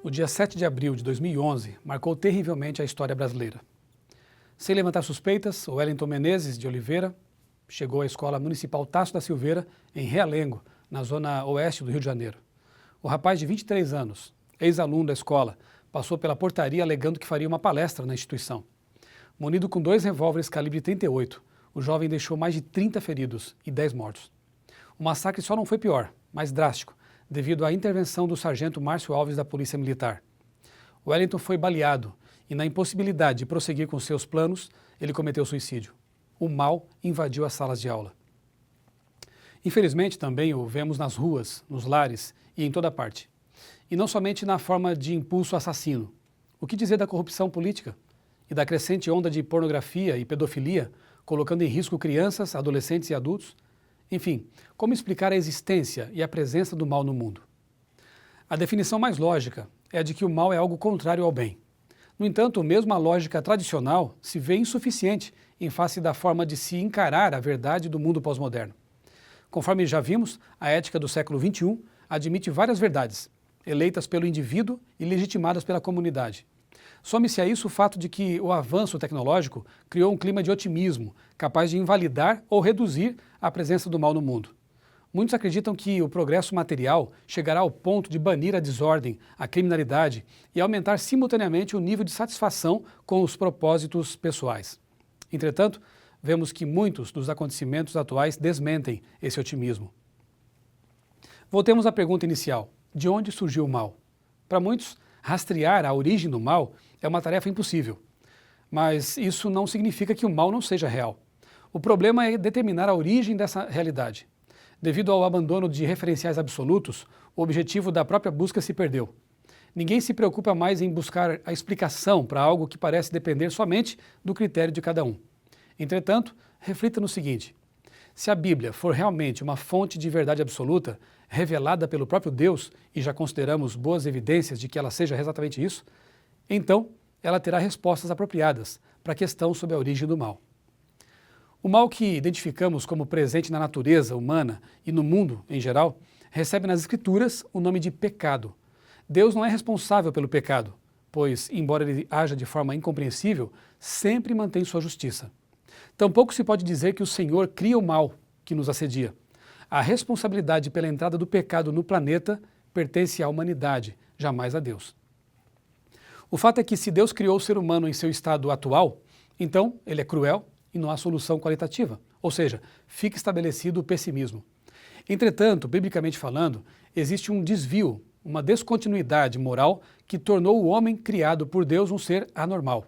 O dia 7 de abril de 2011 marcou terrivelmente a história brasileira. Sem levantar suspeitas, o Wellington Menezes de Oliveira chegou à Escola Municipal Tasso da Silveira, em Realengo, na zona oeste do Rio de Janeiro. O rapaz de 23 anos, ex-aluno da escola, passou pela portaria alegando que faria uma palestra na instituição. Munido com 2 revólveres calibre 38, o jovem deixou mais de 30 feridos e 10 mortos. O massacre só não foi pior, mais drástico, devido à intervenção do sargento Márcio Alves da Polícia Militar. Wellington foi baleado e, na impossibilidade de prosseguir com seus planos, ele cometeu suicídio. O mal invadiu as salas de aula. Infelizmente, também o vemos nas ruas, nos lares e em toda parte. E não somente na forma de impulso assassino. O que dizer da corrupção política e da crescente onda de pornografia e pedofilia, colocando em risco crianças, adolescentes e adultos? Enfim, como explicar a existência e a presença do mal no mundo? A definição mais lógica é a de que o mal é algo contrário ao bem. No entanto, mesmo a lógica tradicional se vê insuficiente em face da forma de se encarar a verdade do mundo pós-moderno. Conforme já vimos, a ética do século XXI admite várias verdades, eleitas pelo indivíduo e legitimadas pela comunidade. Some-se a isso o fato de que o avanço tecnológico criou um clima de otimismo, capaz de invalidar ou reduzir a presença do mal no mundo. Muitos acreditam que o progresso material chegará ao ponto de banir a desordem, a criminalidade e aumentar simultaneamente o nível de satisfação com os propósitos pessoais. Entretanto, vemos que muitos dos acontecimentos atuais desmentem esse otimismo. Voltemos à pergunta inicial: de onde surgiu o mal? Para muitos, rastrear a origem do mal é uma tarefa impossível. Mas isso não significa que o mal não seja real. O problema é determinar a origem dessa realidade. Devido ao abandono de referenciais absolutos, o objetivo da própria busca se perdeu. Ninguém se preocupa mais em buscar a explicação para algo que parece depender somente do critério de cada um. Entretanto, reflita no seguinte: se a Bíblia for realmente uma fonte de verdade absoluta, revelada pelo próprio Deus, e já consideramos boas evidências de que ela seja exatamente isso, então ela terá respostas apropriadas para a questão sobre a origem do mal. O mal que identificamos como presente na natureza humana e no mundo em geral, recebe nas Escrituras o nome de pecado. Deus não é responsável pelo pecado, pois, embora ele haja de forma incompreensível, sempre mantém sua justiça. Tampouco se pode dizer que o Senhor cria o mal que nos assedia. A responsabilidade pela entrada do pecado no planeta pertence à humanidade, jamais a Deus. O fato é que, se Deus criou o ser humano em seu estado atual, então ele é cruel e não há solução qualitativa, ou seja, fica estabelecido o pessimismo. Entretanto, biblicamente falando, existe um desvio, uma descontinuidade moral que tornou o homem criado por Deus um ser anormal.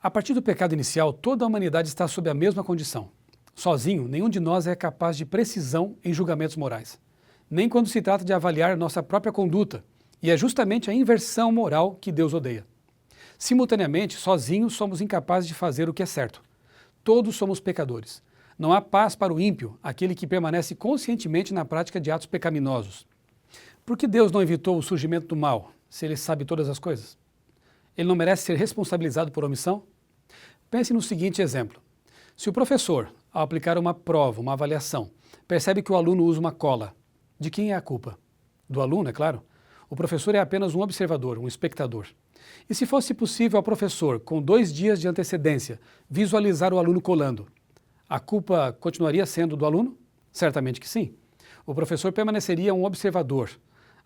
A partir do pecado inicial, toda a humanidade está sob a mesma condição. Sozinho, nenhum de nós é capaz de precisão em julgamentos morais, nem quando se trata de avaliar nossa própria conduta, e é justamente a inversão moral que Deus odeia. Simultaneamente, sozinhos somos incapazes de fazer o que é certo. Todos somos pecadores. Não há paz para o ímpio, aquele que permanece conscientemente na prática de atos pecaminosos. Por que Deus não evitou o surgimento do mal, se ele sabe todas as coisas? Ele não merece ser responsabilizado por omissão? Pense no seguinte exemplo. Se o professor, ao aplicar uma prova, uma avaliação, percebe que o aluno usa uma cola, de quem é a culpa? Do aluno, é claro. O professor é apenas um observador, um espectador. E se fosse possível ao professor, com 2 dias de antecedência, visualizar o aluno colando, a culpa continuaria sendo do aluno? Certamente que sim. O professor permaneceria um observador.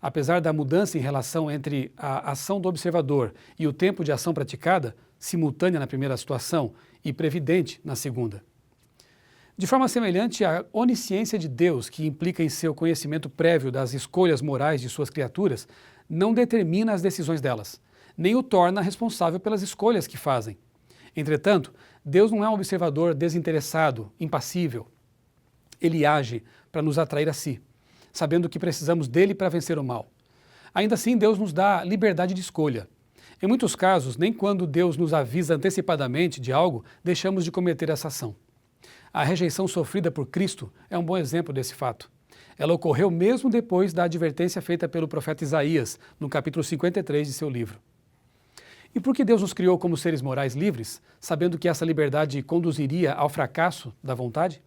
Apesar da mudança em relação entre a ação do observador e o tempo de ação praticada, simultânea na primeira situação e previdente na segunda. De forma semelhante, a onisciência de Deus, que implica em seu conhecimento prévio das escolhas morais de suas criaturas, não determina as decisões delas, nem o torna responsável pelas escolhas que fazem. Entretanto, Deus não é um observador desinteressado, impassível. Ele age para nos atrair a si, sabendo que precisamos dele para vencer o mal. Ainda assim, Deus nos dá liberdade de escolha. Em muitos casos, nem quando Deus nos avisa antecipadamente de algo, deixamos de cometer essa ação. A rejeição sofrida por Cristo é um bom exemplo desse fato. Ela ocorreu mesmo depois da advertência feita pelo profeta Isaías, no capítulo 53 de seu livro. E por que Deus nos criou como seres morais livres, sabendo que essa liberdade conduziria ao fracasso da vontade?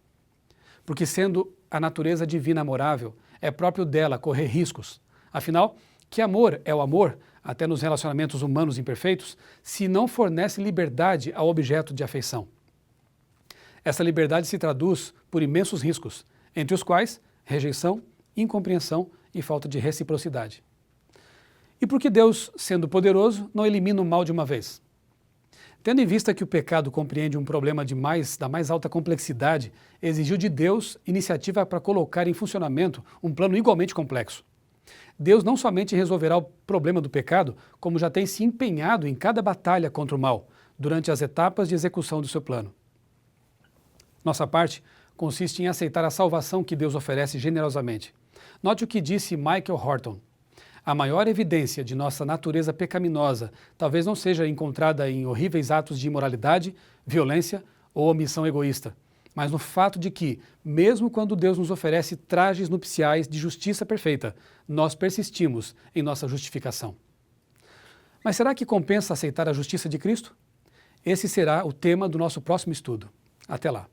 Porque, sendo a natureza divina amorável, é próprio dela correr riscos. Afinal, Que amor é o amor, até nos relacionamentos humanos imperfeitos, se não fornece liberdade ao objeto de afeição? Essa liberdade se traduz por imensos riscos, entre os quais rejeição, incompreensão e falta de reciprocidade. E por que Deus, sendo poderoso, não elimina o mal de uma vez? Tendo em vista que o pecado compreende um problema da mais alta complexidade, exigiu de Deus iniciativa para colocar em funcionamento um plano igualmente complexo. Deus não somente resolverá o problema do pecado, como já tem se empenhado em cada batalha contra o mal, durante as etapas de execução do seu plano. Nossa parte consiste em aceitar a salvação que Deus oferece generosamente. Note o que disse Michael Horton. A maior evidência de nossa natureza pecaminosa talvez não seja encontrada em horríveis atos de imoralidade, violência ou omissão egoísta, mas no fato de que, mesmo quando Deus nos oferece trajes nupciais de justiça perfeita, nós persistimos em nossa justificação. Mas será que compensa aceitar a justiça de Cristo? Esse será o tema do nosso próximo estudo. Até lá!